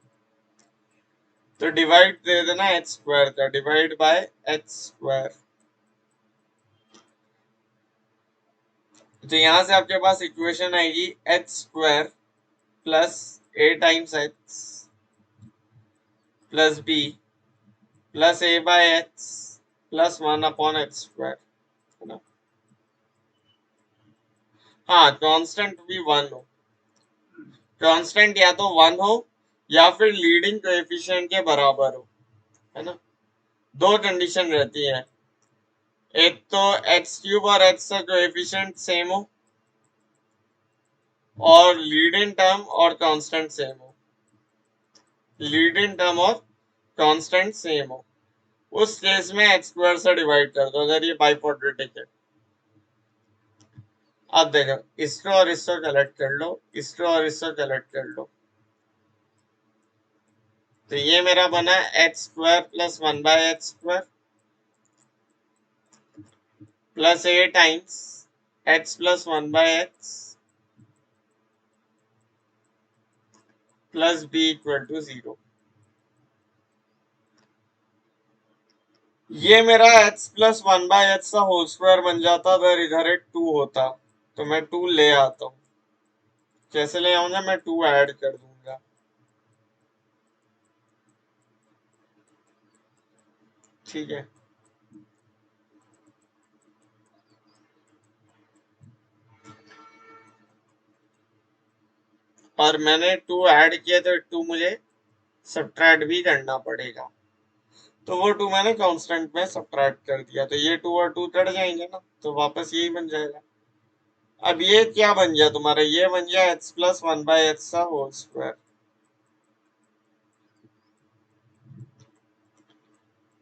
तो डिवाइड दे देना एच स्क्वायर का, डिवाइड बाय एच स्क्वायर। तो यहां से आपके पास इक्वेशन आएगी h square plus A times h plus b plus a by h plus 1 upon h square, है ना। हाँ, कांस्टेंट भी 1 हो। कांस्टेंट या तो 1 हो या फिर लीडिंग कोएफिशिएंट के बराबर हो, है ना। दो कंडीशन रहती है, एक तो एक्स क्यूब और एक्स का कोएफिशिएंट सेम हो और लीडिंग टर्म और कांस्टेंट सेम हो। लीडिंग टर्म और कांस्टेंट सेम हो, उस केस में एक्स स्क्वायर से डिवाइड कर दो अगर ये बाइक्वाड्रेटिक है। अब देखो, इसको और इसको कलेक्ट कर लो, इसको और इसको कलेक्ट कर लो, तो ये मेरा बना x square plus 1 by x square plus A times x plus 1 by x plus b equal to 0। ये मेरा x प्लस 1 बाय एच का होल स्क्वायर बन जाता अगर इधर एक 2 होता। तो मैं 2 ले आता हूँ। कैसे ले आऊंगा, मैं 2 ऐड कर दूंगा। ठीक है, और मैंने 2 ऐड किया तो 2 मुझे सब्ट्रैक्ट भी करना पड़ेगा, तो वो 2 मैंने कांस्टेंट में सब्ट्रैक्ट कर दिया, तो ये 2 और 2 कट जाएंगे ना, तो वापस यही बन जाएगा। अब ये क्या बन गया तुम्हारा, ये बन गया x प्लस 1 बाय एच का whole square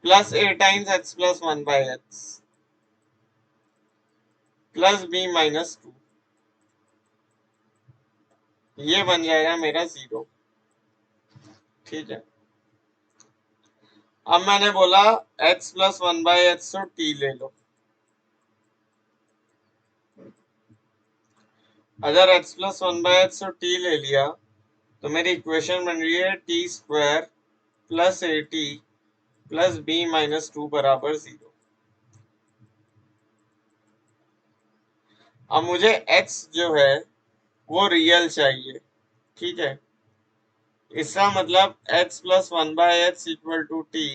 plus A times x plus 1 by h plus b minus 2, ये बन जाएगा मेरा 0। ठीक है, अब मैंने बोला h प्लस 1/h तो t ले लो। अगर h प्लस 1/h तो t ले लिया तो मेरी इक्वेशन बन रही है t square plus a t plus b minus 2 बराबर 0। अब मुझे x जो है वो रियल चाहिए, ठीक है। इसका मतलब h plus 1/h equal to t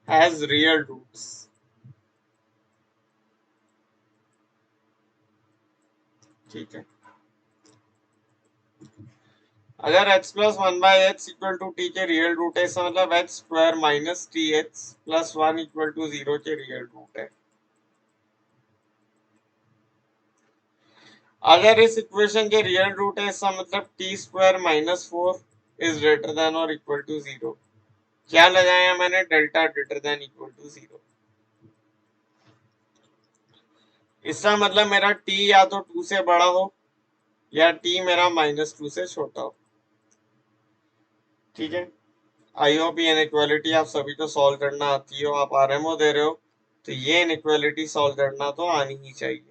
has real roots, ठीक है। अगर h plus 1/h equal to t के रियल रूट है, इसका मतलब h square minus t h plus 1 equal to 0 के रियल रूट है। अगर इस इक्वेशन के रियल रूट है, इसका मतलब t square minus 4 is greater than और इक्वल टू 0। क्या लगाया मैंने? Delta greater than equal to 0। इसका मतलब मेरा t या तो 2 से बड़ा हो या t मेरा माइनस 2 से छोटा हो, ठीक है। आई होप ये इनइक्वालिटी आप सभी को सॉल्व करना आती हो। आप आरएमओ दे रहे हो तो ये इनइक्वालिटी सॉल्व करना तो आनी ही चाहिए।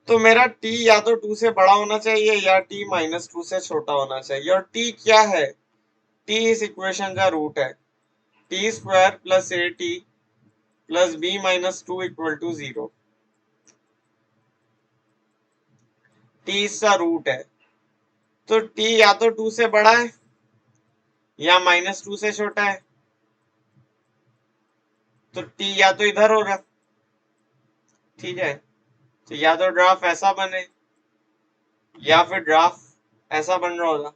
तो मेरा t या तो 2 से बड़ा होना चाहिए या t माइनस 2 से छोटा होना चाहिए। और t क्या है? t इस इक्वेशन का रूट है। T square plus a t plus b minus 2 equal to 0। T इसका रूट है, तो t या तो 2 से बड़ा है या माइनस 2 से छोटा है। तो t या तो इधर होगा, ठीक है। तो या तो ग्राफ ऐसा बने या फिर ग्राफ ऐसा बन रहा होगा,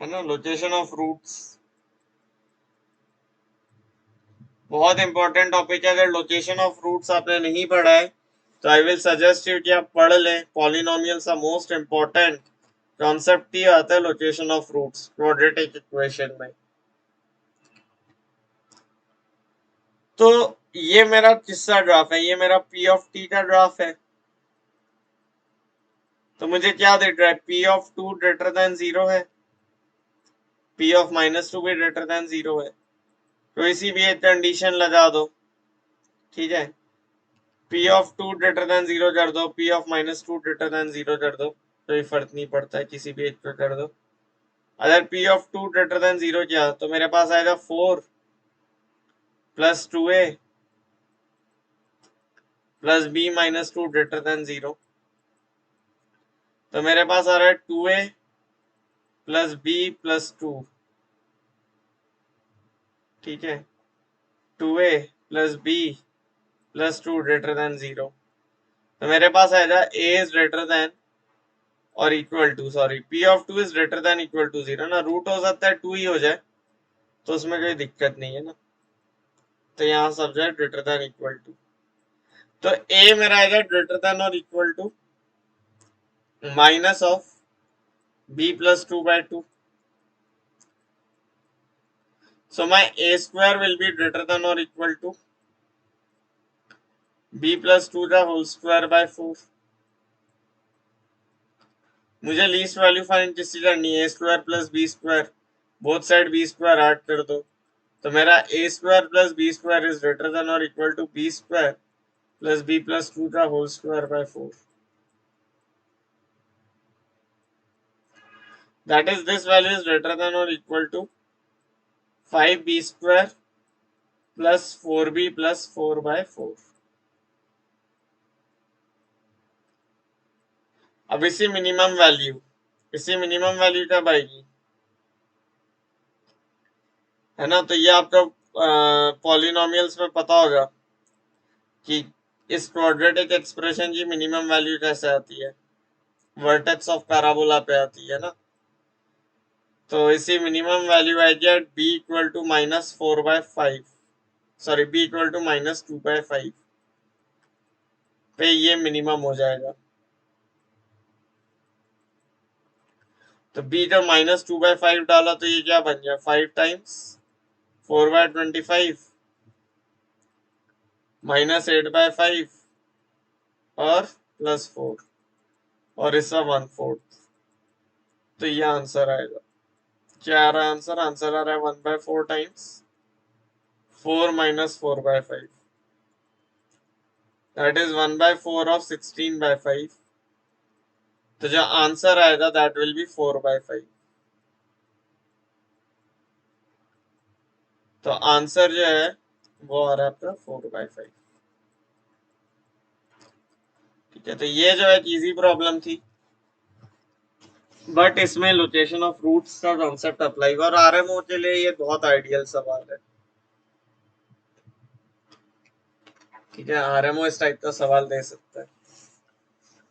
है ना। लोकेशन ऑफ रूट्स बहुत इंपॉर्टेंट टॉपिक है। अगर लोकेशन ऑफ रूट्स आपने नहीं पढ़ा है तो आई विल सजेस्ट यू कि आप पढ़ लें। पॉलिनोमियल्स का मोस्ट इंपॉर्टेंट कॉन्सेप्ट ही आता है location of roots quadratic equation में। तो ये मेरा किसका ग्राफ है? ये मेरा पी ऑफ टी का ग्राफ है। तो मुझे क्या दिख रहा है? पी ऑफ 2 ग्रेटर देन 0 है, पी ऑफ माइनस 2 भी ग्रेटर देन 0 है। तो इसी भी एक कंडीशन लगा दो, ठीक है। पी ऑफ 2 ग्रेटर देन 0 कर दो, P of minus 2 greater than 0 कर दो, कोई फर्क नहीं पड़ता है, किसी भी एक पे कर दो। अगर पी ऑफ 2 ग्रेटर देन 0 किया तो मेरे पास आएगा 4 plus 2a plus b minus 2 greater than 0। तो मेरे पास आ रहा है 2a प्लस बी प्लस 2, ठीक है। 2a plus b plus 2 greater than 0। तो मेरे पास आएगा a इज ग्रेटर देन और equal to, sorry, p of 2 is greater than equal to 0 ना। रूट हो सकता है 2 ही हो जाए तो उसमें कोई दिक्कत नहीं है ना। तो यहाँ subject greater than equal to, तो a मेरा आएगा ग्रेटर देन और equal to minus of b plus 2/2। So my a square will be greater than or equal to b plus 2 the whole square by 4। मुझे least value find किसकी करनी है? a square plus b square, both side b square add कर दो। तो मेरा a square plus b square is greater than और equal to b square plus b plus 2 का whole square by 4। That is, this value is greater than or equal to 5b square plus 4b plus 4 by 4। अब इसी minimum value कब आएगी, है ना। तो ये आपको पॉलिनोमियल्स में पता होगा कि इस क्वाड्रेटिक एक्सप्रेशन की मिनिमम वैल्यू कैसे आती है, वर्टेक्स ऑफ पैराबोला पे आती है ना। तो इसी मिनिमम वैल्यू आएगी at b equal to minus 4/5, sorry b equal to minus 2/5 पे ये मिनिमम हो जाएगा। तो b जब माइनस 2/5 डाला तो ये क्या बन गया? 5 टाइम्स 4/25 माइनस 8/5 और प्लस 4 और इसका 1/4। तो ये आंसर आएगा। क्या आ रहा है आंसर? आंसर आ रहा है 1/4 times 4 minus 4/5, that is 1/4 of 16/5। तो जो आंसर आएगा दैट विल बी 4/5। तो आंसर जो है वो आ रहा है आपका 4/5। ठीक है, तो ये जो है इजी प्रॉब्लम थी, बट इसमें लोकेशन ऑफ रूट्स का कॉन्सेप्ट अप्लाई हुआ और आरएमओ के लिए ये बहुत आइडियल सवाल है। ठीक है, आरएमओ इस टाइप का सवाल दे सकता है।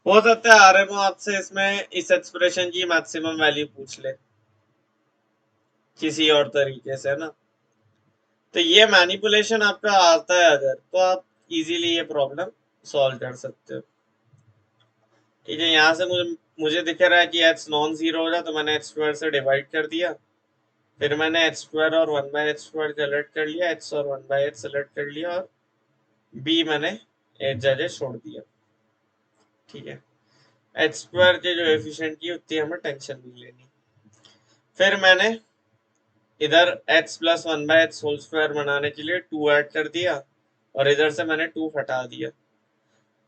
हो सकता है आरएमओ आपसे इसमें इस एक्सप्रेशन की मैक्सिमम वैल्यू पूछ ले किसी और तरीके से, ना। तो ये मैनिपुलेशन आपका आता है अगर, तो आप इजीली ये प्रॉब्लम सॉल्व कर सकते हो। ठीक है, यहाँ से मुझे दिख रहा है कि एच नॉन जीरो हो रहा है, तो मैंने एच स्क्वायर से डिवाइड कर दिया, फिर मैंने एच स्क्वायर और 1/h स्क्वायर सेलेक्ट कर लिया, एच और 1/h सेलेक्ट कर लिया, और बी मैंने एच जगह छोड़ दिया। ठीक है, एच स्क्वायर के जो एफिशिएंट की उतनी हमें टेंशन नहीं लेनी। फिर मैंने इधर x plus 1/h whole square बनाने के लिए 2 ऐड कर दिया, और इधर से मैंने 2 हटा दिया,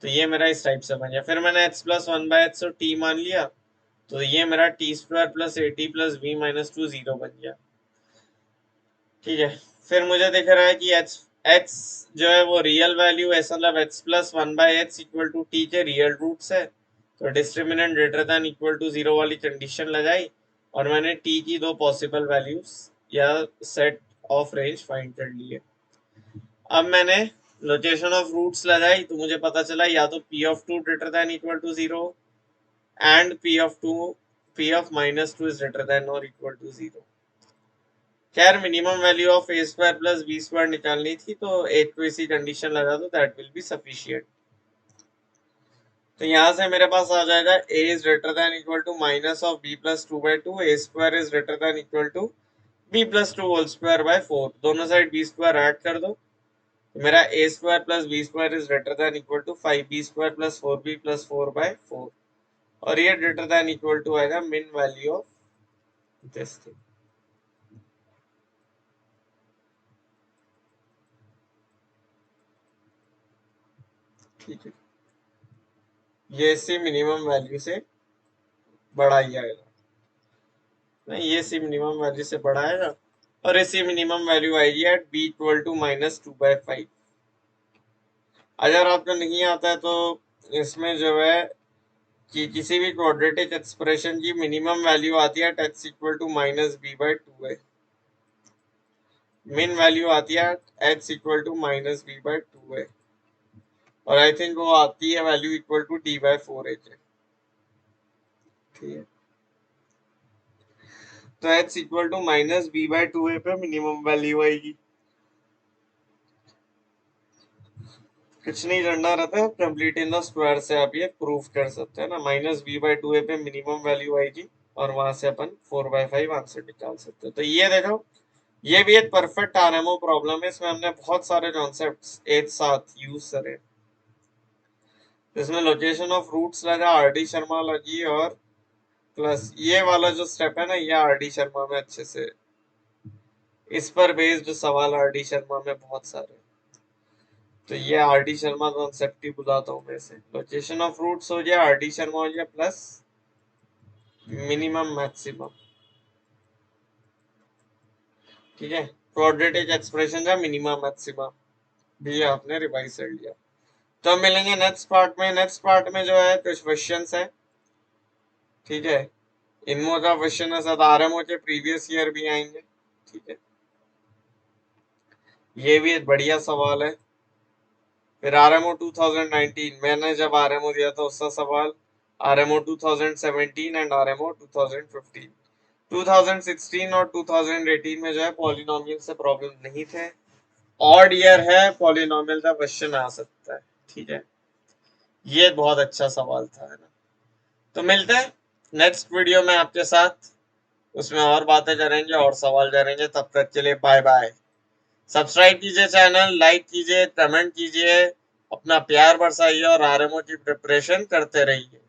तो ये मेरा इस टाइप से बन गया। फिर मैंने x प्लस 1/h से t मान लिया, तो ये मेरा t square plus a t plus b minus 2 0 बन गया। ठीक है, फिर मुझे दिख रहा है कि x जो है वो रियल वैल्यू है, मतलब x plus 1/h equal to t के रियल रूट्स है, तो discriminant greater than equal to 0 वाली कंडीशन लगाई, और मैंने t की दो पॉसिबल वैल्यूज या सेट ऑफ रेंज फाइंड कर लिए। अब मैंने लोकेशन ऑफ रूट्स लगाई, तो मुझे पता चला या तो p of 2 greater than equal to 0 and p of minus 2 is greater than और इक्वल टू 0। खैर, minimum value of a square plus b square निकालनी थी, तो एक को इसी कंडीशन लगा दो, दैट विल बी सफिशिएंट। तो यहाँ से मेरे पास आ जाएगा a is greater than equal to minus of b plus 2/2, a square is greater than equal to b plus 2 whole square by 4। दोनों साइड b स्क्वायर ऐड कर दो, तो मेरा a square plus b square is greater than equal to 5b square plus 4b plus 4/4, और ये greater than equal to आएगा मिन value of this thing. ठीक है, ये सी मिनिमम वैल्यू से बड़ा ही आएगा, नहीं ये सी मिनिमम वैल्यू से बड़ा आएगा, और इसी मिनिमम वैल्यू आएगी at b equal to minus 2/5। अगर आपको नहीं आता है तो इसमें जो है कि किसी भी क्वाड्रेटिक एक्सप्रेशन की मिनिमम वैल्यू आती है x equal to minus b/2 है, मिन वैल्यू आती है x equal to minus b/2 है, और आई थिंक वो आती है वैल्यू इक्वल टू d/4h है। ठीक है, तो x equal to minus b/2 पे मिनिमम वैल्यू आएगी। कुछ नहीं करना रहता है, कंप्लीट इन द स्क्वायर से आप ये प्रूफ कर सकते हैं ना, माइनस b/2 पे मिनिमम वैल्यू आएगी, और वहां से अपन 4/5 आंसर निकाल सकते हैं। तो ये देखो, ये भी एक परफेक्ट आरएमओ प्रॉब्लम है, इसमें हमने बहुत सारे कॉन्सेप्ट्स एक साथ यूज करे। इसमें लोकेशन ऑफ रूट्स लगा, आरडी शर्मा लगी, और प्लस ये वाला जो स्टेप है ना, ये आरडी शर्मा में अच्छे से, इस पर बेस्ड सवाल आरडी शर्मा में बहुत सारे, तो ये आरडी शर्मा कॉन्सेप्ट ही बुलाता हूँ मैं इसे। लोकेशन ऑफ रूट्स हो गया, आरडी शर्मा हो गया, प्लस मिनिमम मैक्सिमम। ठीक है, क्वाड्रेटिक एक्सप्रेशन का मिनिमम मैक्सिमम भी आपने रिवाइज कर लिया। तो हम मिलेंगे नेक्स्ट पार्ट में। नेक्स्ट पार्ट में जो है कुछ क्वेश्चंस है। ठीक है, इनमो का क्वेश्चन है, साथ आरएमओ के प्रीवियस ईयर भी आएंगे। ठीक है, ये भी एक बढ़िया सवाल है। फिर आरएमओ 2019, मैंने जब आरएमओ दिया था उसका सवाल, आरएमओ 2017 एंड आरएमओ 2015। 2016 और 2018 में जो है पॉलिनोमियल से प्रॉब्लम नहीं थे, ऑड ईयर है, पॉलिनोमियल का क्वेश्चन आ सकता है। ठीक है, ये बहुत अच्छा सवाल था, है ना। तो मिलते हैं नेक्स्ट वीडियो में आपके साथ, उसमें और बातें करेंगे और सवाल करेंगे। तब तक के लिए बाय बाय। सब्सक्राइब कीजिए चैनल, लाइक कीजिए, कमेंट कीजिए, अपना प्यार बरसाइए, और आरएमओ की प्रिपरेशन करते रहिए।